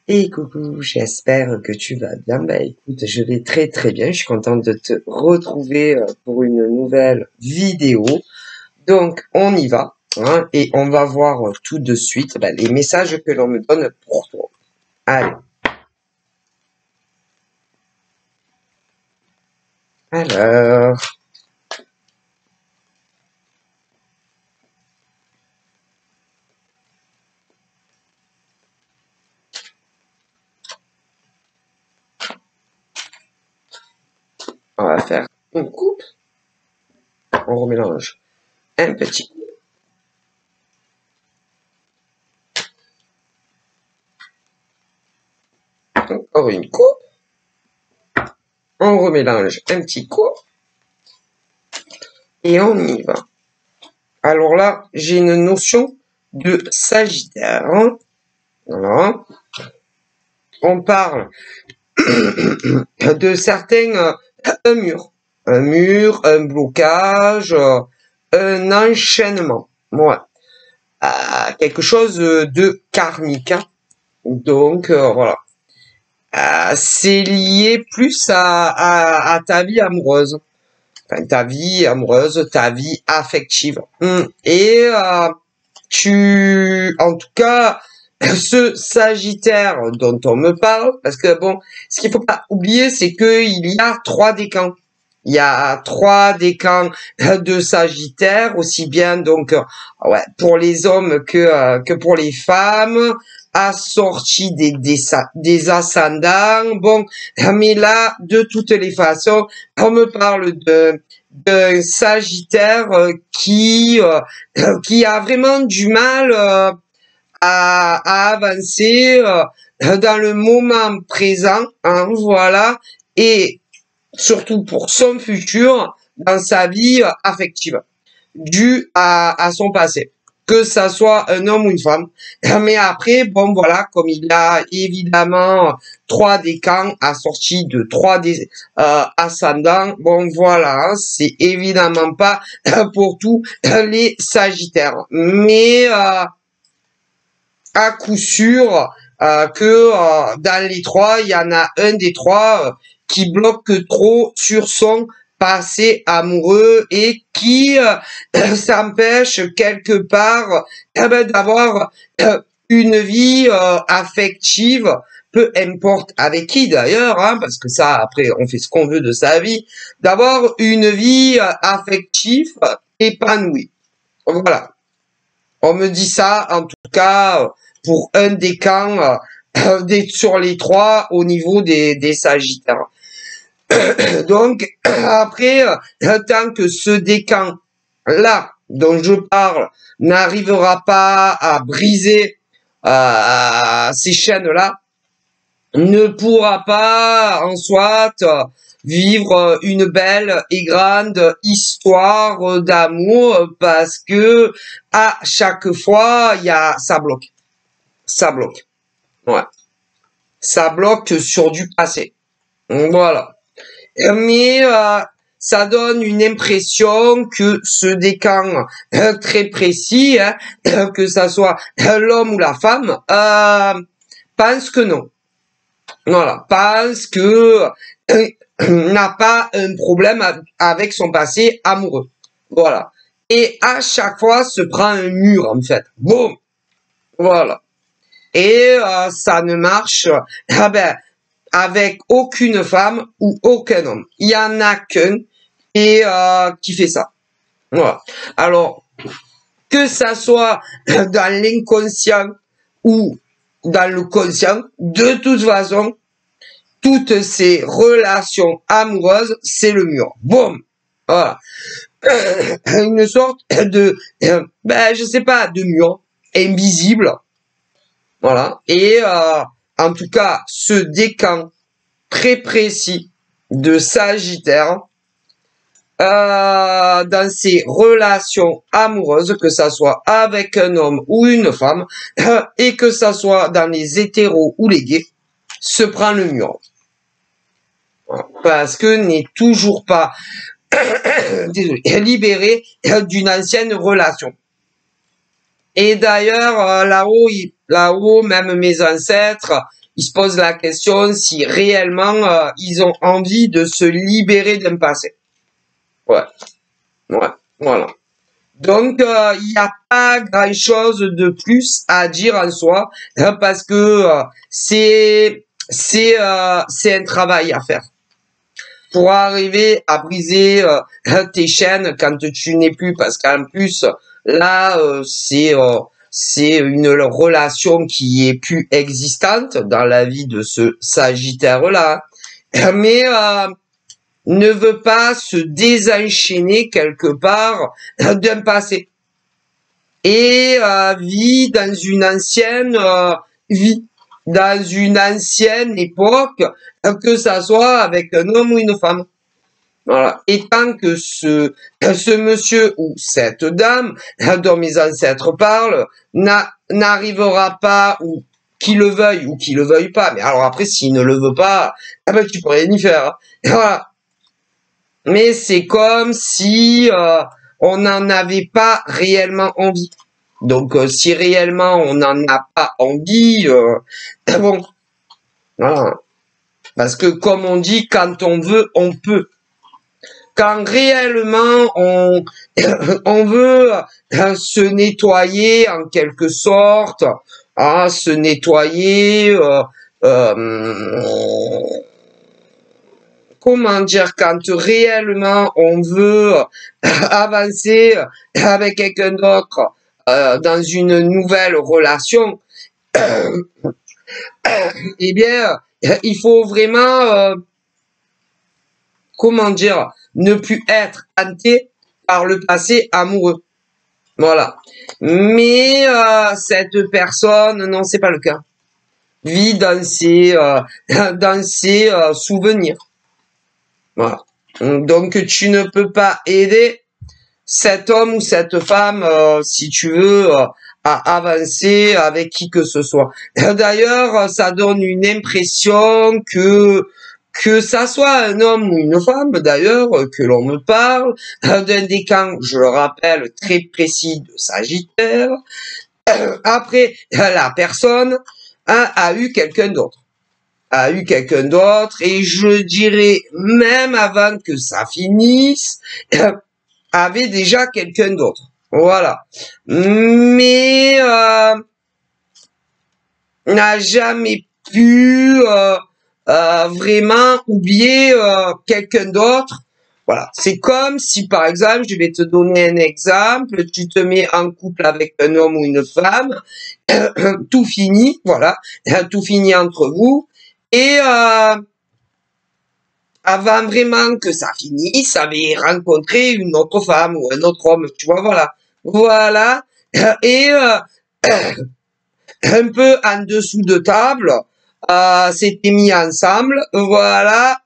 Et coucou, j'espère que tu vas bien. Bah écoute, je vais très très bien. Je suis contente de te retrouver pour une nouvelle vidéo. Donc on y va, hein, et on va voir tout de suite les messages que l'on me donne pour toi. Allez. Alors, on va faire une coupe. On remélange un petit coup. Encore une coupe. On remélange un petit coup. Et on y va. Alors là, j'ai une notion de Sagittaire. Hein. Voilà. On parle de certains, un mur, un blocage, un enchaînement. Ouais. Quelque chose de karmique. Donc, voilà. C'est lié plus à ta vie amoureuse. Enfin, ta vie amoureuse, ta vie affective. Et en tout cas, ce Sagittaire dont on me parle, parce que bon, ce qu'il faut pas oublier, c'est qu'il y a 3 décans. Il y a 3 décans de Sagittaire, aussi bien donc ouais, pour les hommes que pour les femmes, assortis des ascendants. Bon, mais là, de toutes les façons, on me parle d'un Sagittaire qui a vraiment du mal à avancer dans le moment présent, hein, voilà, et surtout pour son futur dans sa vie affective, due à son passé, que ça soit un homme ou une femme. Mais après, bon voilà, comme il a évidemment 3 décans assortis de 3 ascendants, bon voilà, hein, c'est évidemment pas pour tous les Sagittaires. Mais à coup sûr que dans les 3, il y en a un des 3 qui bloque trop sur son passé amoureux et qui s'empêche quelque part d'avoir une vie affective, peu importe avec qui d'ailleurs, hein, parce que ça après on fait ce qu'on veut de sa vie, d'avoir une vie affective épanouie. Voilà. On me dit ça, en tout cas, pour un décan sur les 3 au niveau des Sagittaires. Donc, après, tant que ce décan-là, dont je parle, n'arrivera pas à briser ces chaînes-là, ne pourra pas, en soit, vivre une belle et grande histoire d'amour parce que à chaque fois, ça bloque. Ouais. Ça bloque sur du passé. Voilà. Mais ça donne une impression que ce décan très précis, hein, que ça soit l'homme ou la femme, pense que non. Voilà, pense que n'a pas un problème avec son passé amoureux. Voilà. Et à chaque fois, se prend un mur, en fait. Boum. Voilà. Et ça ne marche avec aucune femme ou aucun homme. Il y en a qu'un qui fait ça. Voilà. Alors, que ça soit dans l'inconscient ou dans le conscient, de toute façon, toutes ces relations amoureuses, c'est le mur. Boum. Voilà. Une sorte de, je sais pas, de mur invisible. Voilà. Et en tout cas, ce décan très précis de Sagittaire, dans ses relations amoureuses, que ça soit avec un homme ou une femme, et que ça soit dans les hétéros ou les gays, se prend le mur. Parce que n'est toujours pas désolé, libéré d'une ancienne relation. Et d'ailleurs, là-haut, même mes ancêtres, ils se posent la question si réellement ils ont envie de se libérer d'un passé. Ouais, ouais, voilà. Donc, il n'y a pas grand-chose de plus à dire en soi, hein, parce que c'est un travail à faire pour arriver à briser tes chaînes quand tu n'es plus, parce qu'en plus là c'est une relation qui est plus existante dans la vie de ce Sagittaire là, mais ne veut pas se désenchaîner quelque part d'un passé et vit dans une ancienne vie, dans une ancienne époque, que ça soit avec un homme ou une femme. Voilà. Et tant que ce monsieur ou cette dame dont mes ancêtres parlent n'arrivera pas, ou qu'il le veuille ou qu'il le veuille pas, mais alors après s'il ne le veut pas, eh ben, tu peux rien y faire. Hein. Voilà. Mais c'est comme si on n'en avait pas réellement envie. Donc si réellement on n'en a pas envie, bon, voilà. Parce que comme on dit, quand on veut, on peut. Quand réellement on veut se nettoyer en quelque sorte, se nettoyer, comment dire, quand réellement on veut avancer avec quelqu'un d'autre dans une nouvelle relation, eh bien, il faut vraiment, comment dire, ne plus être hanté par le passé amoureux. Voilà. Mais cette personne, non, c'est pas le cas. Vit dans ses souvenirs. Voilà. Donc tu ne peux pas aider cet homme ou cette femme, si tu veux, à avancer avec qui que ce soit. D'ailleurs, ça donne une impression que ça soit un homme ou une femme, d'ailleurs, que l'on me parle, d'un décan, je le rappelle, très précis de Sagittaire. Après, la personne a eu quelqu'un d'autre. Et je dirais, même avant que ça finisse, avait déjà quelqu'un d'autre. Voilà. Mais n'a jamais pu vraiment oublier quelqu'un d'autre. Voilà. C'est comme si, par exemple, je vais te donner un exemple, tu te mets en couple avec un homme ou une femme, tout finit, voilà, tout finit entre vous, et avant vraiment que ça finisse, avait rencontré une autre femme ou un autre homme, tu vois, voilà. Voilà. Et un peu en dessous de table, s'était mis ensemble, voilà,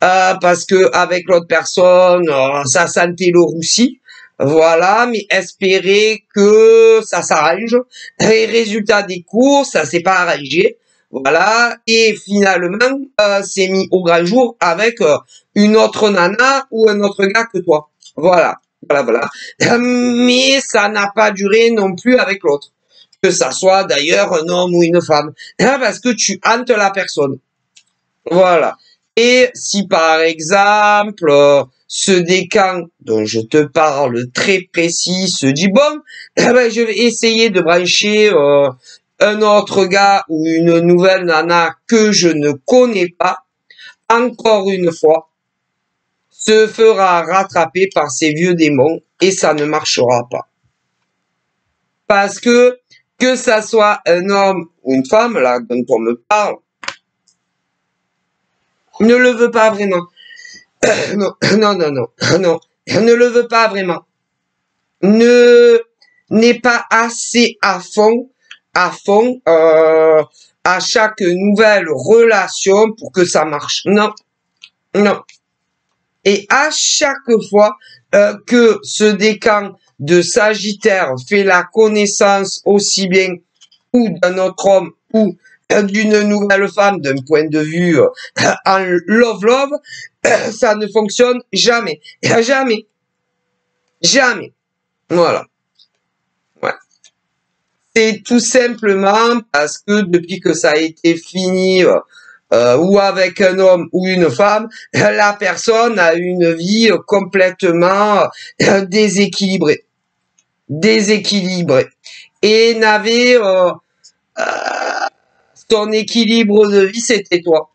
parce que avec l'autre personne, ça sentait le roussi, voilà, mais espérer que ça s'arrange. Et résultat des courses, ça s'est pas arrangé, voilà, et finalement, s'est mis au grand jour avec une autre nana ou un autre gars que toi, voilà, voilà. Mais ça n'a pas duré non plus avec l'autre. Que ça soit d'ailleurs un homme ou une femme, parce que tu hantes la personne. Voilà. Et si par exemple, ce décan dont je te parle très précis se dit bon, je vais essayer de brancher un autre gars ou une nouvelle nana que je ne connais pas, encore une fois, se fera rattraper par ses vieux démons et ça ne marchera pas. Parce que ça soit un homme ou une femme, là, dont on me parle, ne le veut pas vraiment. Non, ne le veut pas vraiment. N'est pas assez à fond, à chaque nouvelle relation pour que ça marche. Non. Et à chaque fois que ce décan de Sagittaire fait la connaissance aussi bien ou d'un autre homme ou d'une nouvelle femme d'un point de vue en love, ça ne fonctionne jamais. Jamais. Voilà. Ouais. C'est tout simplement parce que depuis que ça a été fini, ou avec un homme ou une femme, la personne a une vie complètement déséquilibrée. Déséquilibrée. Et n'avait son équilibre de vie, c'était toi.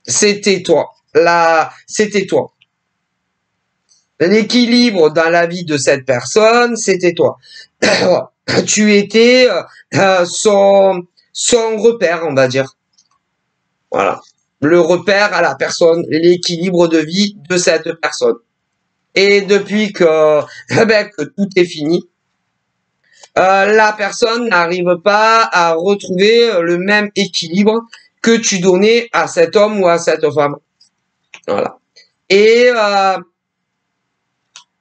C'était toi. Là, c'était toi. L'équilibre dans la vie de cette personne, c'était toi. Tu étais son repère, on va dire. Voilà. Le repère à la personne, l'équilibre de vie de cette personne. Et depuis que, que tout est fini, la personne n'arrive pas à retrouver le même équilibre que tu donnais à cet homme ou à cette femme. Voilà. Et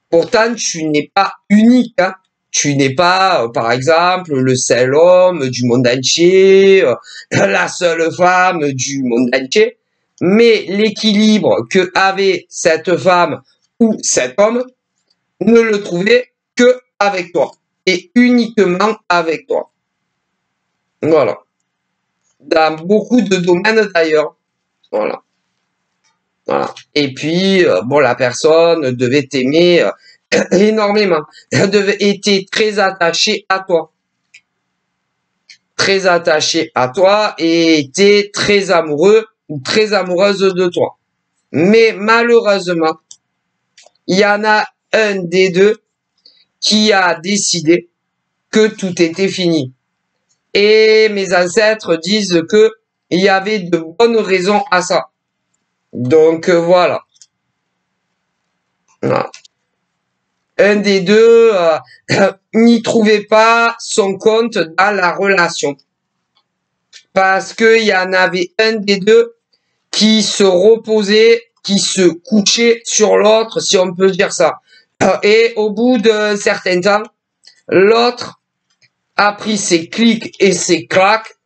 pourtant, tu n'es pas unique. Hein. Tu n'es pas, par exemple, le seul homme du monde entier, la seule femme du monde entier. Mais l'équilibre que avait cette femme ou cet homme ne le trouvait que avec toi. Et uniquement avec toi. Voilà. Dans beaucoup de domaines d'ailleurs. Voilà. Voilà. Et puis, bon, la personne devait t'aimer énormément. Elle était très attachée à toi. Très attachée à toi et était très amoureux ou très amoureuse de toi. Mais malheureusement, il y en a un des deux qui a décidé que tout était fini. Et mes ancêtres disent que il y avait de bonnes raisons à ça. Donc voilà. Voilà. Un des deux n'y trouvait pas son compte dans la relation. Parce qu'il y en avait un des deux qui se reposait, qui se couchait sur l'autre, si on peut dire ça. Et au bout d'un certain temps, l'autre a pris ses clics et ses claques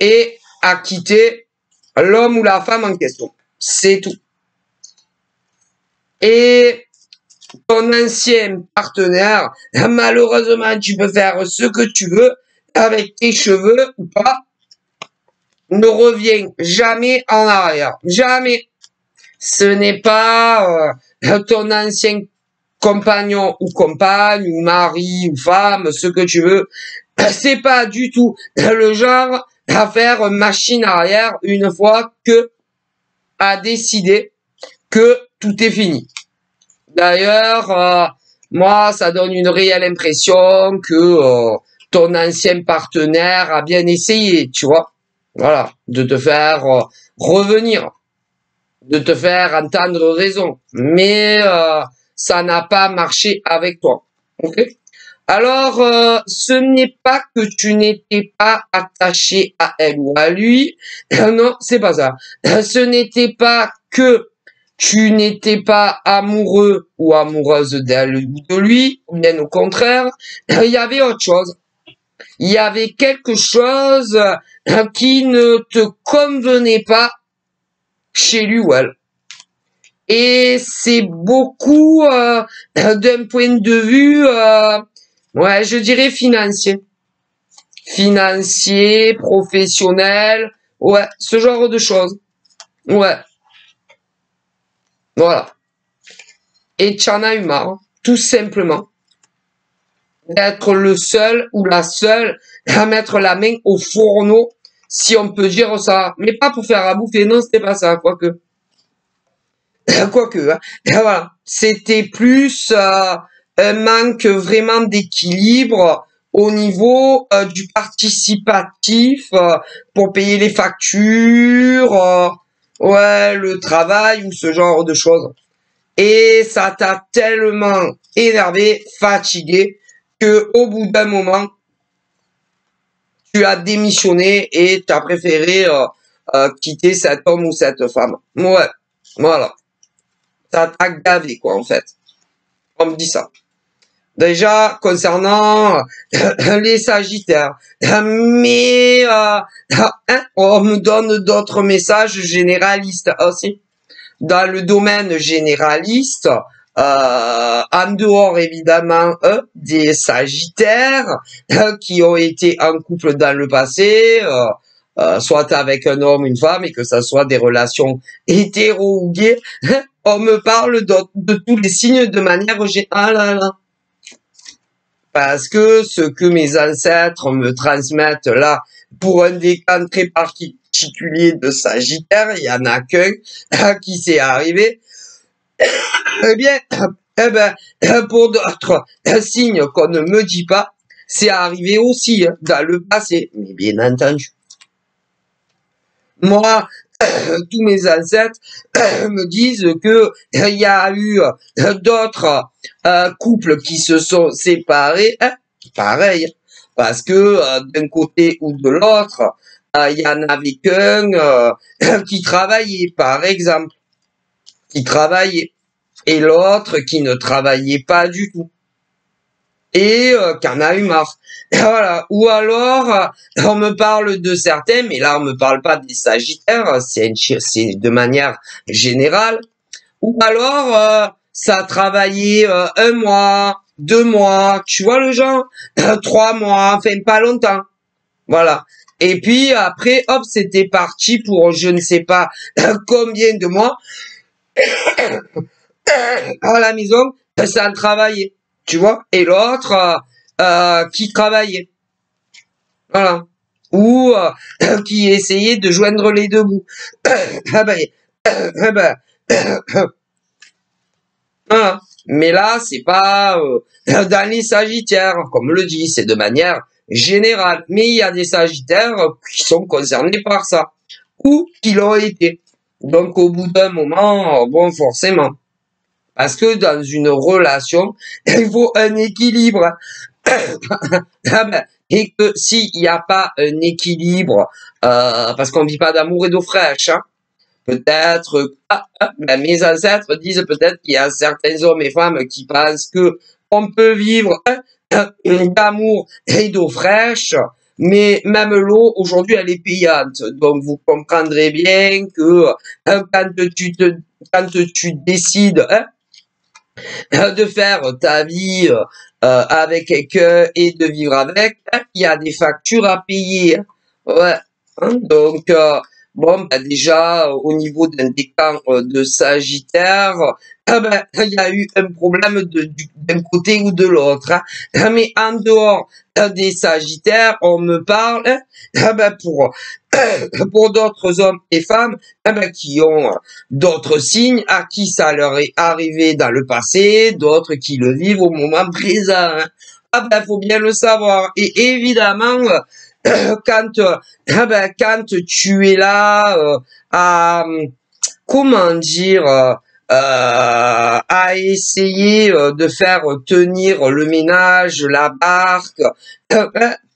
et a quitté l'homme ou la femme en question. C'est tout. Et ton ancien partenaire, malheureusement, tu peux faire ce que tu veux avec tes cheveux ou pas, ne revient jamais en arrière. Jamais. Ce n'est pas ton ancien compagnon ou compagne ou mari ou femme, ce que tu veux. C'est pas du tout le genre à faire machine arrière une fois que a décidé que tout est fini. D'ailleurs, moi, ça donne une réelle impression que ton ancien partenaire a bien essayé, tu vois. Voilà, de te faire revenir, de te faire entendre raison. Mais ça n'a pas marché avec toi. Ok? Alors, ce n'est pas que tu n'étais pas attaché à elle ou à lui. Non, c'est pas ça. Ce n'était pas que tu n'étais pas amoureux ou amoureuse d'elle ou de lui, bien au contraire, il y avait autre chose. Il y avait quelque chose qui ne te convenait pas chez lui ou elle. Et c'est beaucoup d'un point de vue, ouais, je dirais financier. Financier, professionnel, ouais, ce genre de choses. Ouais. Voilà. Et tu en as eu marre, tout simplement, d'être le seul ou la seule à mettre la main au fourneau, si on peut dire ça. Mais pas pour faire à bouffer, non, c'était pas ça, quoique. Quoique, hein. Voilà. C'était plus un manque vraiment d'équilibre au niveau du participatif pour payer les factures, ouais, le travail ou ce genre de choses. Et ça t'a tellement énervé, fatigué, que au bout d'un moment, tu as démissionné et tu as préféré quitter cet homme ou cette femme. Ouais, voilà. Ça t'a gavé, quoi, en fait. On me dit ça. Déjà, concernant les Sagittaires. Mais on me donne d'autres messages généralistes aussi. Dans le domaine généraliste, en dehors évidemment des Sagittaires qui ont été en couple dans le passé, soit avec un homme, une femme, et que ça soit des relations hétéro ou gays, on me parle de tous les signes de manière générale. Parce que ce que mes ancêtres me transmettent là, pour un décan très particulier de Sagittaire, il y en a qu'un qui s'est arrivé, eh bien, eh ben, pour d'autres signes qu'on ne me dit pas, c'est arrivé aussi dans le passé, mais bien entendu. Moi, tous mes ancêtres me disent que il y a eu d'autres couples qui se sont séparés, pareil, parce que d'un côté ou de l'autre, il y en avait qu'un qui travaillait, par exemple, qui travaillait, et l'autre qui ne travaillait pas du tout, et qui en a eu marre. Voilà. Ou alors, on me parle de certains, mais là, on me parle pas des Sagittaires, c'est de manière générale. Ou alors, ça a travaillé 1 mois, 2 mois, tu vois le genre, 3 mois, enfin pas longtemps. Voilà. Et puis après, hop, c'était parti pour je ne sais pas combien de mois à la maison, ça a travaillé, tu vois. Et l'autre qui travaillait. Voilà. Ou qui essayait de joindre les deux bouts. Ah ben, voilà. Mais là, c'est pas dans les Sagittaires, comme le dit, c'est de manière générale. Mais il y a des Sagittaires qui sont concernés par ça, ou qui l'ont été. Donc au bout d'un moment, bon, forcément. Parce que dans une relation, il faut un équilibre. Ah ben, et que s'il n'y a pas un équilibre, parce qu'on vit pas d'amour et d'eau fraîche, hein, peut-être, ben mes ancêtres disent peut-être qu'il y a certains hommes et femmes qui pensent que on peut vivre d'amour et d'eau fraîche, mais même l'eau aujourd'hui elle est payante. Donc vous comprendrez bien que quand tu décides de faire ta vie avec quelqu'un et de vivre avec, il y a des factures à payer. Ouais. Hein, donc, bon, ben déjà, au niveau d'un décan de Sagittaire, ben, il y a eu un problème d'un côté ou de l'autre. Hein. Mais en dehors des Sagittaires, on me parle ben, pour d'autres hommes et femmes ben, qui ont d'autres signes à qui ça leur est arrivé dans le passé, d'autres qui le vivent au moment présent. Hein. Ah ben, faut bien le savoir. Et évidemment, quand tu es là à comment dire à essayer de faire tenir le ménage, la barque,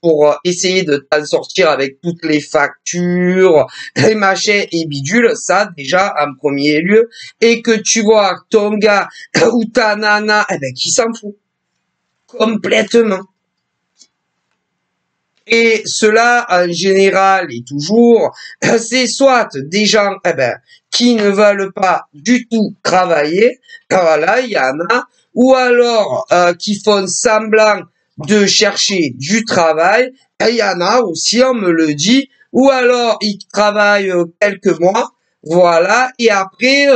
pour essayer de t'en sortir avec toutes les factures, les machins et bidules, ça déjà en premier lieu, et que tu vois ton gars ou ta nana, eh ben qui s'en fout complètement. Et cela, en général et toujours, c'est soit des gens qui ne veulent pas du tout travailler, voilà, il y en a, ou alors qui font semblant de chercher du travail, et il y en a aussi, on me le dit, ou alors ils travaillent quelques mois, voilà, et après,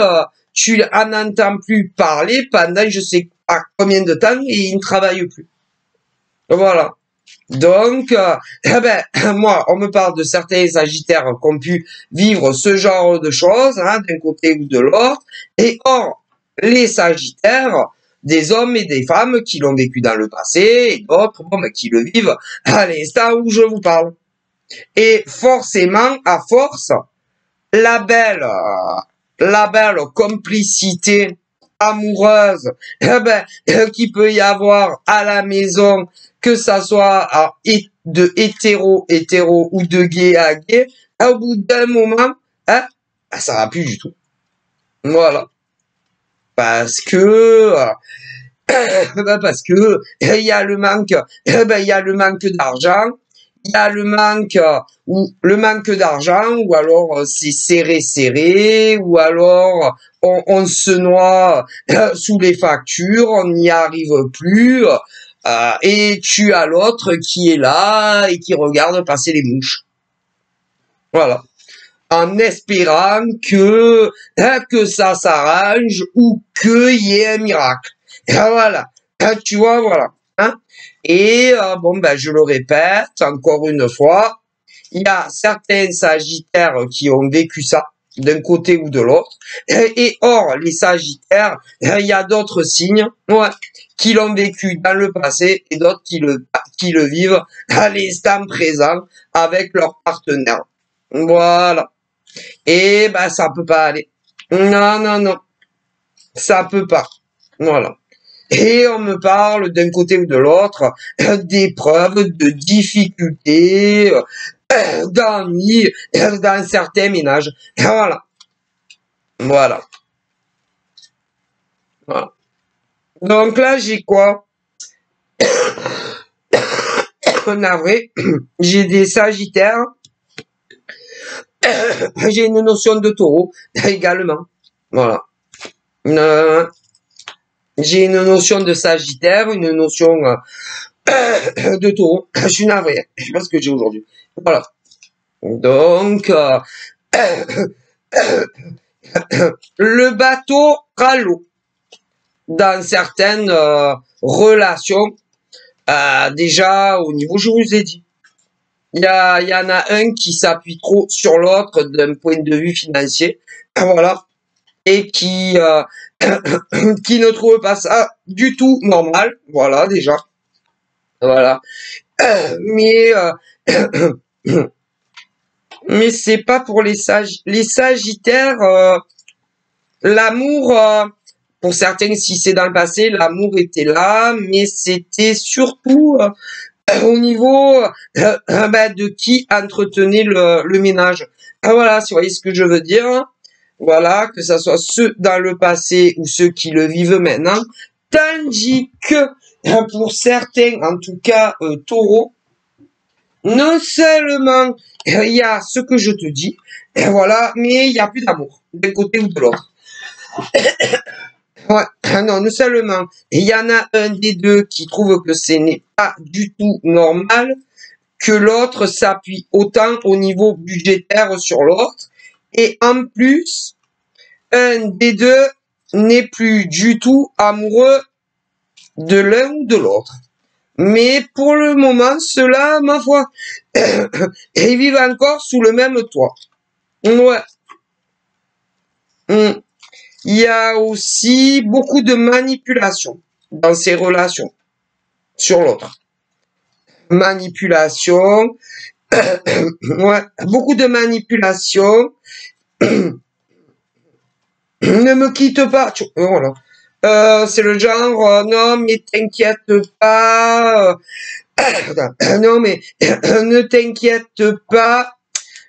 tu en entends plus parler pendant je sais pas combien de temps, et ils ne travaillent plus. Voilà. Donc, moi, on me parle de certains Sagittaires qui ont pu vivre ce genre de choses, hein, d'un côté ou de l'autre. Et or, les Sagittaires, des hommes et des femmes qui l'ont vécu dans le passé, et d'autres, bon, qui le vivent à l'instant où je vous parle. Et forcément, à force, la belle complicité amoureuse qui peut y avoir à la maison, que ça soit de hétéro ou de gay à gay, au bout d'un moment, ça va plus du tout. Voilà. Parce que il y a le manque, il y a le manque d'argent, il y a le manque ou le manque d'argent, ou alors c'est serré, ou alors on se noie sous les factures, on n'y arrive plus, et tu as l'autre qui est là et qui regarde passer les mouches. Voilà. En espérant que ça s'arrange ou qu'il y ait un miracle. Voilà. Tu vois, voilà. Hein? Et bon, ben, je le répète encore une fois, il y a certains sagittaires qui ont vécu ça d'un côté ou de l'autre. Et or, les sagittaires, il y a d'autres signes, ouais, qui l'ont vécu dans le passé et d'autres qui le vivent à l'instant présent avec leur partenaire. Voilà. Et ben, ça peut pas aller. Non, non, non. Ça peut pas. Voilà. Et on me parle d'un côté ou de l'autre d'épreuves, de difficultés, d'ennuis dans certains ménages. Voilà. Voilà. Voilà. Donc là, j'ai quoi? Navré. J'ai des sagittaires. J'ai une notion de taureau également. Voilà. J'ai une notion de sagittaire, une notion de taureau. Je suis navré. Je sais pas ce que j'ai aujourd'hui. Voilà. Donc, le bateau prend l'eau dans certaines relations. Déjà, au niveau, je vous ai dit, il y en a un qui s'appuie trop sur l'autre d'un point de vue financier. Voilà. Et qui ne trouve pas ça du tout normal. Voilà, déjà. Voilà. Mais mais c'est pas pour les sagittaires. L'amour, pour certains, si c'est dans le passé, l'amour était là, mais c'était surtout au niveau de qui entretenait le ménage. Voilà, si vous voyez ce que je veux dire. Voilà, que ça soit ceux dans le passé ou ceux qui le vivent maintenant. Tandis que pour certains, en tout cas taureaux, non seulement il y a ce que je te dis, voilà, mais il n'y a plus d'amour d'un côté ou de l'autre. Ouais, non seulement il y en a un des deux qui trouve que ce n'est pas du tout normal, que l'autre s'appuie autant au niveau budgétaire sur l'autre, et en plus, un des deux n'est plus du tout amoureux de l'un ou de l'autre. Mais pour le moment, ceux-là, ma foi, ils vivent encore sous le même toit. Ouais. Il y a aussi beaucoup de manipulation dans ces relations sur l'autre. Manipulation. Ouais, beaucoup de manipulation. Ne me quitte pas. Voilà. C'est le genre, non, mais t'inquiète pas. Non, mais ne t'inquiète pas.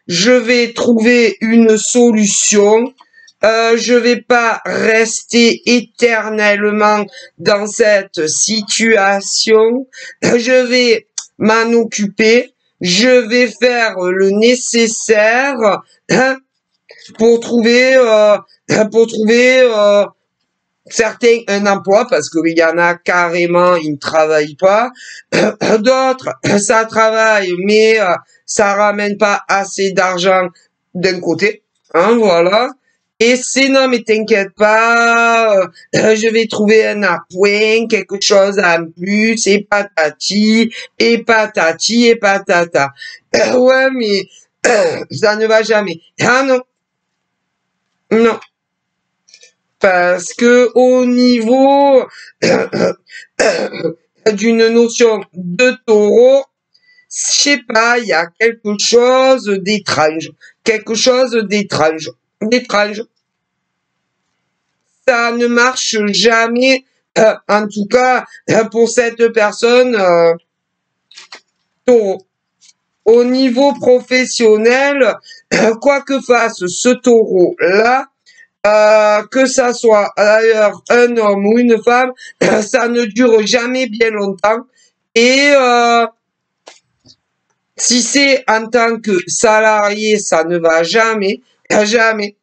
Je vais trouver une solution. Je vais pas rester éternellement dans cette situation. Je vais m'en occuper. Je vais faire le nécessaire pour trouver certains un emploi, parce qu'il y en a carrément, ils ne travaillent pas. D'autres, ça travaille, mais ça ramène pas assez d'argent d'un côté. Hein, voilà. Et c'est non, mais t'inquiète pas, je vais trouver un appoint, quelque chose en plus, et patati, et patati, et patata. Ouais, mais ça ne va jamais. Ah non. Non. Parce que au niveau d'une notion de taureau, je sais pas, il y a quelque chose d'étrange. Quelque chose d'étrange. D'étrange. Ça ne marche jamais, en tout cas, pour cette personne taureau. Au niveau professionnel, quoi que fasse ce taureau-là, que ça soit d'ailleurs un homme ou une femme, ça ne dure jamais bien longtemps. Et Si c'est en tant que salarié, ça ne va jamais, jamais.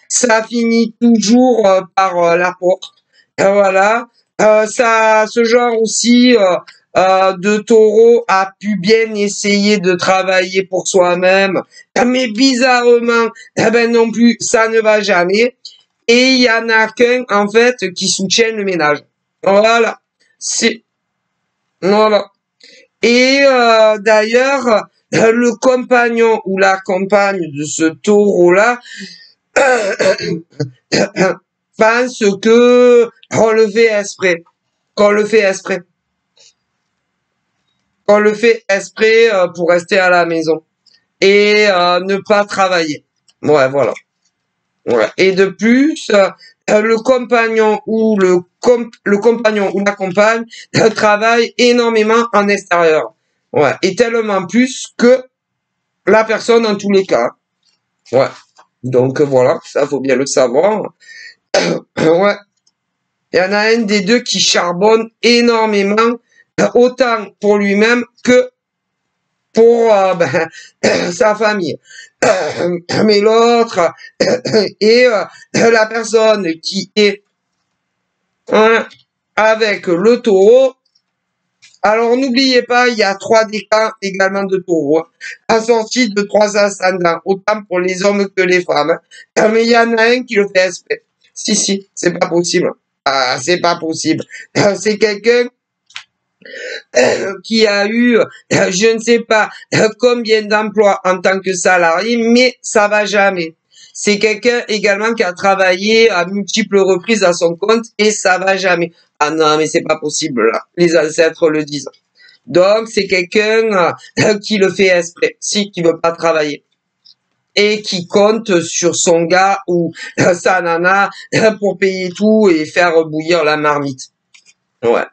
Ça finit toujours par la porte. Voilà. Ce genre aussi de taureau a pu bien essayer de travailler pour soi-même, mais bizarrement, eh ben non plus, ça ne va jamais. Et il y en a qu'un en fait qui soutient le ménage. Voilà. C'est voilà. Et d'ailleurs, le compagnon ou la compagne de ce taureau-là pense que on le fait exprès, qu'on le fait exprès, qu'on le fait exprès pour rester à la maison et ne pas travailler. Ouais, voilà. Ouais. Et de plus, le compagnon ou le compagnon ou la compagne travaille énormément en extérieur. Ouais. Et tellement plus que la personne en tous les cas. Ouais. Donc voilà, ça faut bien le savoir. Ouais. Il y en a un des deux qui charbonne énormément, autant pour lui-même que pour sa famille. Mais l'autre et la personne qui est avec le taureau. Alors n'oubliez pas, il y a 3 décans également de taureau, assortis de 3 ascendants, autant pour les hommes que les femmes. Mais il y en a un qui le fait exprès. Si, c'est pas possible. Ah, c'est pas possible. C'est quelqu'un qui a eu, je ne sais pas combien d'emplois en tant que salarié, mais ça va jamais. C'est quelqu'un également qui a travaillé à multiples reprises à son compte et ça va jamais. Ah non, mais c'est pas possible là. Les ancêtres le disent. Donc c'est quelqu'un qui le fait exprès, si qui veut pas travailler et qui compte sur son gars ou sa nana pour payer tout et faire bouillir la marmite. Ouais.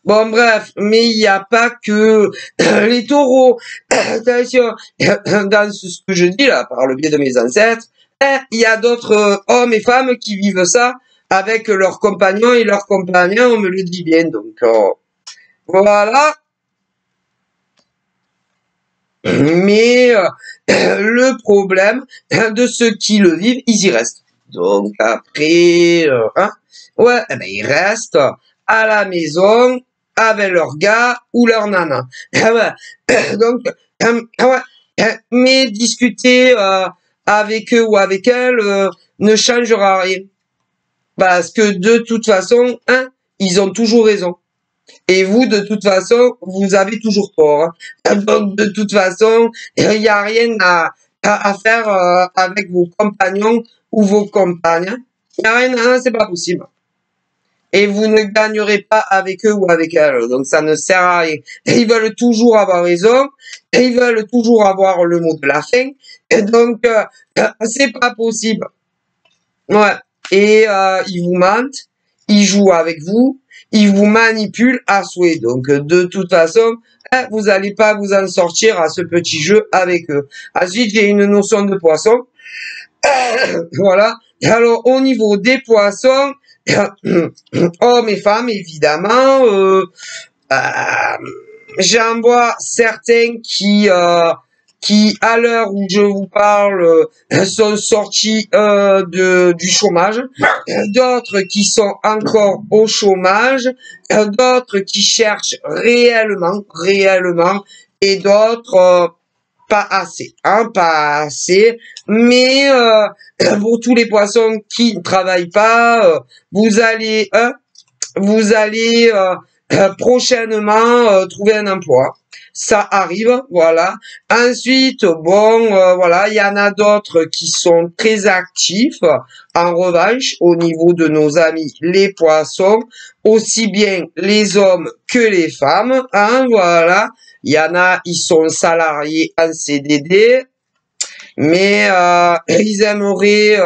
Bon, bref, mais il n'y a pas que les taureaux. Attention, dans ce que je dis là, par le biais de mes ancêtres, il y a d'autres hommes et femmes qui vivent ça avec leurs compagnons et leurs compagnons, on me le dit bien. Donc, voilà. Mais le problème de ceux qui le vivent, ils y restent. Donc, après, ouais, eh ben, ils restent à la maison avec leur gars ou leur nana. Donc, ouais, mais discuter avec eux ou avec elles ne changera rien. Parce que de toute façon, ils ont toujours raison. Et vous, de toute façon, vous avez toujours tort. Donc, de toute façon, il n'y a rien à faire avec vos compagnons ou vos compagnes. Il n'y a rien, c'est pas possible. Et vous ne gagnerez pas avec eux ou avec elles. Donc, ça ne sert à rien. Et ils veulent toujours avoir raison. Et ils veulent toujours avoir le mot de la fin. Et donc, c'est pas possible. Ouais. Et ils vous mentent. Ils jouent avec vous. Ils vous manipulent à souhait. Donc, de toute façon, vous n'allez pas vous en sortir à ce petit jeu avec eux. Ensuite, j'ai une notion de poisson. Voilà. Alors, au niveau des poissons, hommes et femmes, évidemment, j'en vois certains qui, à l'heure où je vous parle, sont sortis du chômage, d'autres qui sont encore au chômage, d'autres qui cherchent réellement, et d'autres pas assez, pas assez. Mais pour tous les poissons qui ne travaillent pas, vous allez prochainement trouver un emploi. Ça arrive, voilà. Ensuite, bon, voilà, il y en a d'autres qui sont très actifs. En revanche, au niveau de nos amis les poissons, aussi bien les hommes que les femmes, voilà. Il y en a, ils sont salariés en CDD, mais ils aimeraient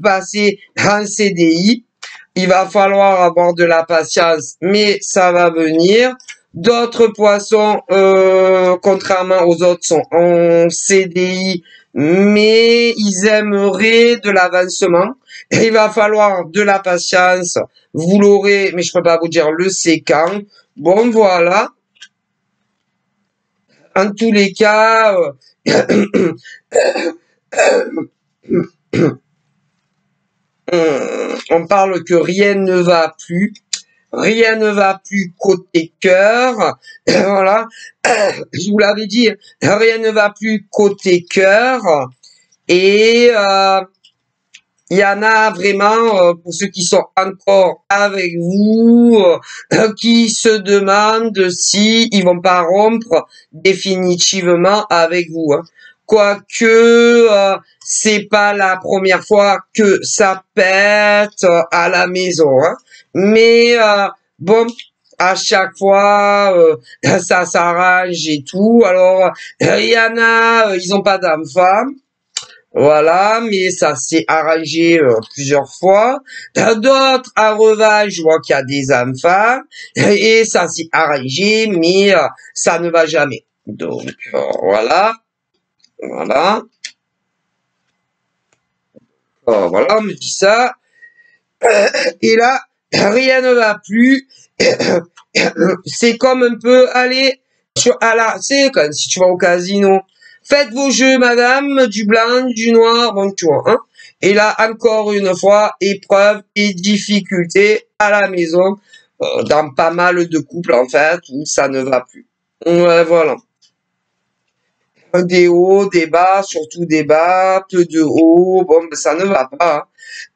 passer en CDI. Il va falloir avoir de la patience, mais ça va venir. D'autres poissons, contrairement aux autres, sont en CDI, mais ils aimeraient de l'avancement. Il va falloir de la patience. Vous l'aurez, mais je peux pas vous dire le c'est quand. Bon, voilà. En tous les cas, on parle que rien ne va plus. Rien ne va plus côté cœur. Voilà. Je vous l'avais dit, rien ne va plus côté cœur. Et il y en a vraiment, pour ceux qui sont encore avec vous, qui se demandent si ils vont pas rompre définitivement avec vous. Hein. Quoique, c'est pas la première fois que ça pète à la maison. Hein. Mais bon, à chaque fois, ça s'arrange et tout. Alors, il y en a, ils ont pas d'enfants. Voilà, mais ça s'est arrangé plusieurs fois. D'autres, en revanche, je vois qu'il y a des enfants et ça s'est arrangé, mais ça ne va jamais. Donc, voilà, voilà. Voilà, on me dit ça. Et là, rien ne va plus. C'est comme un peu aller c'est comme si tu vas au casino. Faites vos jeux, madame, du blanc, du noir, bon, tu vois, hein. Et là, encore une fois, épreuve et difficulté à la maison, dans pas mal de couples, en fait, où ça ne va plus. Ouais, voilà. Des hauts, des bas, surtout des bas, peu de hauts, bon, ben, ça ne va pas.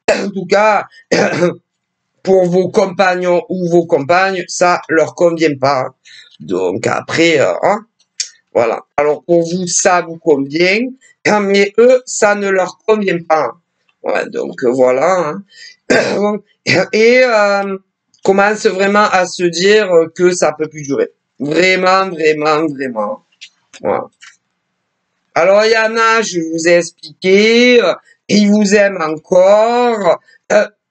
Hein. En tout cas, pour vos compagnons ou vos compagnes, ça leur convient pas. Donc après, hein, voilà. Alors pour vous, ça vous convient, hein, mais eux, ça ne leur convient pas. Ouais, donc voilà. Hein. Et commence vraiment à se dire que ça peut plus durer. Vraiment, vraiment, vraiment. Voilà. Alors il y en a, je vous ai expliqué, ils vous aiment encore.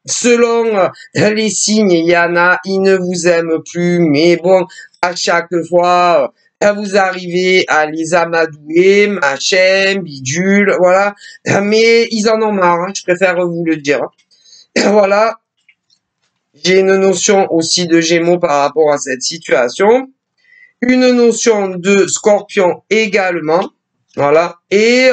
Selon les signes, il y en a, ils ne vous aiment plus, mais bon, à chaque fois, vous arrivez à les amadouer, machin, bidule, voilà. Mais ils en ont marre, hein, je préfère vous le dire. Voilà. J'ai une notion aussi de Gémeaux par rapport à cette situation. Une notion de Scorpion également. Voilà. Et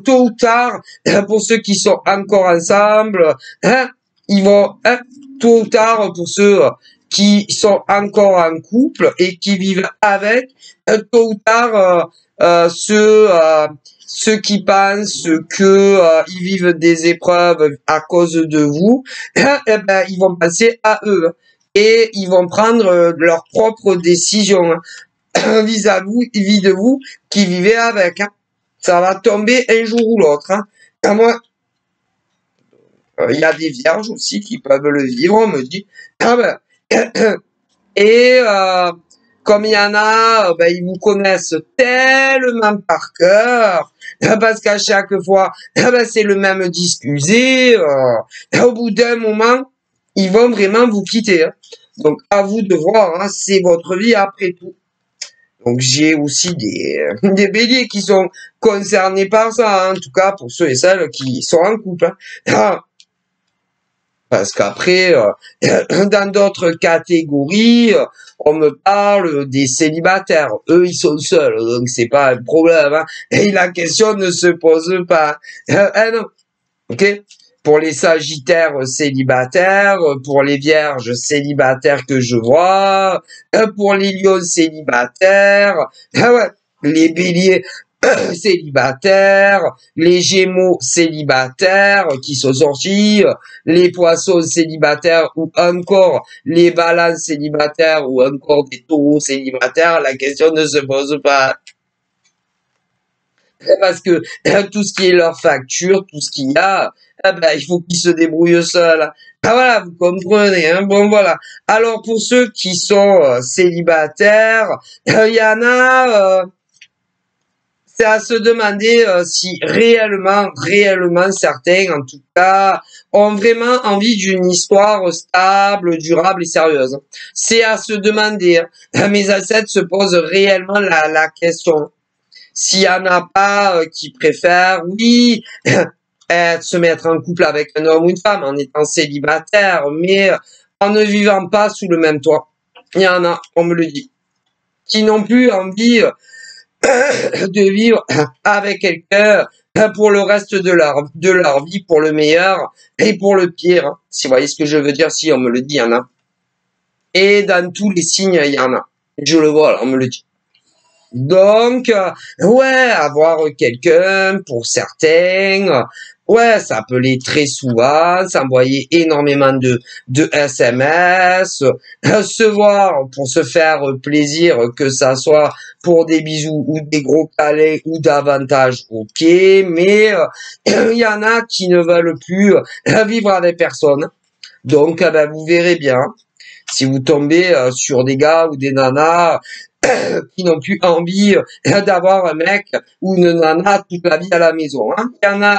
tôt ou tard, pour ceux qui sont encore ensemble, hein, ils vont, hein, tôt ou tard, pour ceux qui sont encore en couple et qui vivent avec, tôt ou tard, ceux qui pensent que ils vivent des épreuves à cause de vous, hein, eh ben, ils vont penser à eux et ils vont prendre leurs propres décisions hein, vis-à-vis de vous qui vivez avec. Hein. Ça va tomber un jour ou l'autre. Hein. À moi, il y a des vierges aussi qui peuvent le vivre, on me dit. Ah ben, et comme il y en a, ben, ils vous connaissent tellement par cœur, parce qu'à chaque fois, ben, c'est le même discusé. Au bout d'un moment, ils vont vraiment vous quitter. Hein. Donc, à vous de voir, hein, c'est votre vie après tout. Donc, j'ai aussi des béliers qui sont concernés par ça, hein, en tout cas pour ceux et celles qui sont en couple. Hein. Ah, parce qu'après, dans d'autres catégories, on me parle des célibataires. Eux, ils sont seuls, donc c'est pas un problème. Hein. Et la question ne se pose pas. Non. Ok. Pour les sagittaires célibataires, pour les vierges célibataires que je vois, pour les lions célibataires, ouais, les béliers célibataires, les gémeaux célibataires qui sont sortis, les poissons célibataires ou encore les balances célibataires ou encore des taureaux célibataires, la question ne se pose pas. Parce que tout ce qui est leur facture, tout ce qu'il y a, ben, il faut qu'ils se débrouillent seuls. Ah voilà, vous comprenez. Hein, bon voilà. Alors pour ceux qui sont célibataires, il y en a, c'est à se demander si réellement certains, en tout cas, ont vraiment envie d'une histoire stable, durable et sérieuse. C'est à se demander. Hein. Mes ancêtres se posent réellement la question. S'il y en a pas qui préfèrent, oui, se mettre en couple avec un homme ou une femme en étant célibataire, mais en ne vivant pas sous le même toit. Il y en a, on me le dit, qui n'ont plus envie de vivre avec quelqu'un pour le reste de leur vie, pour le meilleur et pour le pire. Si vous voyez ce que je veux dire, si on me le dit, il y en a. Et dans tous les signes, il y en a. Je le vois, là, on me le dit. Donc, ouais, avoir quelqu'un, pour certains, ouais, ça peut l'être très souvent, s'envoyer énormément de SMS, se voir pour se faire plaisir, que ça soit pour des bisous ou des gros câlins ou davantage, ok, mais il y en a qui ne veulent plus vivre avec personne. Donc, ben, vous verrez bien, si vous tombez sur des gars ou des nanas qui n'ont plus envie d'avoir un mec ou une nana toute la vie à la maison. Hein.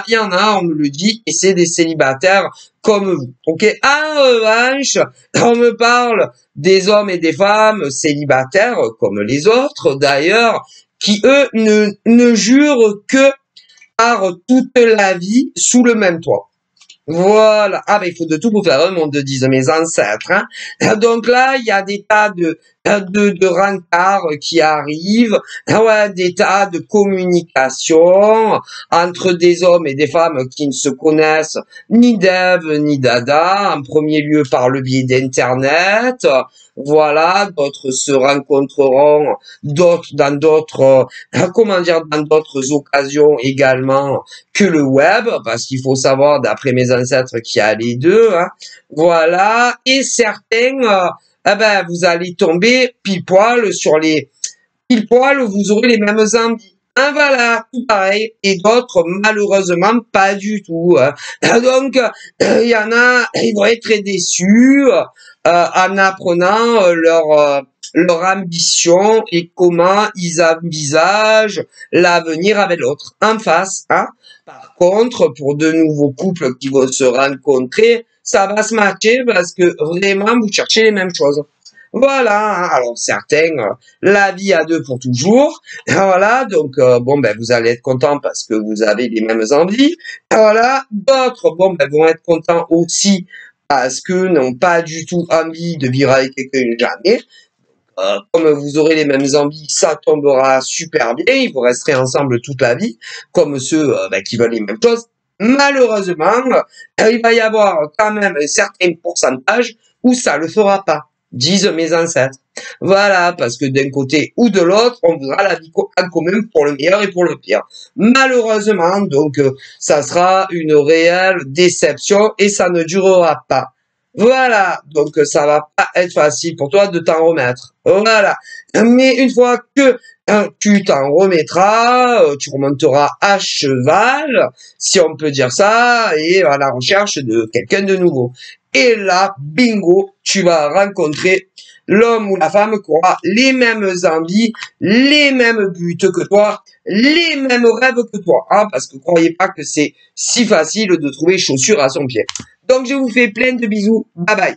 Il y en a, on me le dit, et c'est des célibataires comme vous. Ok. En revanche, on me parle des hommes et des femmes célibataires comme les autres, d'ailleurs, qui eux ne jurent que par toute la vie sous le même toit. Voilà. Ah, ben, il faut de tout pour faire un monde, disent mes ancêtres, hein. Donc là, il y a des tas de rencarts qui arrivent, ouais, des tas de communications entre des hommes et des femmes qui ne se connaissent ni d'Ève ni d'Adam, en premier lieu par le biais d'Internet. Voilà, d'autres se rencontreront, d'autres dans d'autres, comment dire, dans d'autres occasions également que le web, parce qu'il faut savoir, d'après mes ancêtres, qu'il y a les deux, hein. Voilà, et certains, eh ben, vous allez tomber pile poil sur les pile poil, vous aurez les mêmes envies. Un voilà, tout pareil, et d'autres, malheureusement, pas du tout. Hein. Donc, il y en a, ils vont être très déçus en apprenant leur ambition et comment ils envisagent l'avenir avec l'autre en face. Hein. Par contre, pour de nouveaux couples qui vont se rencontrer, ça va se matcher parce que vraiment, vous cherchez les mêmes choses. Voilà, hein. Alors certains, la vie à deux pour toujours. Voilà, donc bon ben vous allez être contents parce que vous avez les mêmes envies. Voilà, d'autres bon ben vont être contents aussi parce que n'ont pas du tout envie de vivre avec quelqu'un jamais. Comme vous aurez les mêmes envies, ça tombera super bien. Vous resterez ensemble toute la vie, comme ceux ben, qui veulent les mêmes choses. Malheureusement, il va y avoir quand même un certain pourcentage où ça le fera pas, disent mes ancêtres. Voilà, parce que d'un côté ou de l'autre, on voudra la vie en commun pour le meilleur et pour le pire. Malheureusement, donc, ça sera une réelle déception et ça ne durera pas. Voilà, donc ça va pas être facile pour toi de t'en remettre. Voilà, mais une fois que tu t'en remettras, tu remonteras à cheval, si on peut dire ça, et à la recherche de quelqu'un de nouveau. Et là, bingo, tu vas rencontrer l'homme ou la femme qui aura les mêmes envies, les mêmes buts que toi, les mêmes rêves que toi. Hein, parce que croyez pas que c'est si facile de trouver chaussures à son pied. Donc je vous fais plein de bisous. Bye bye.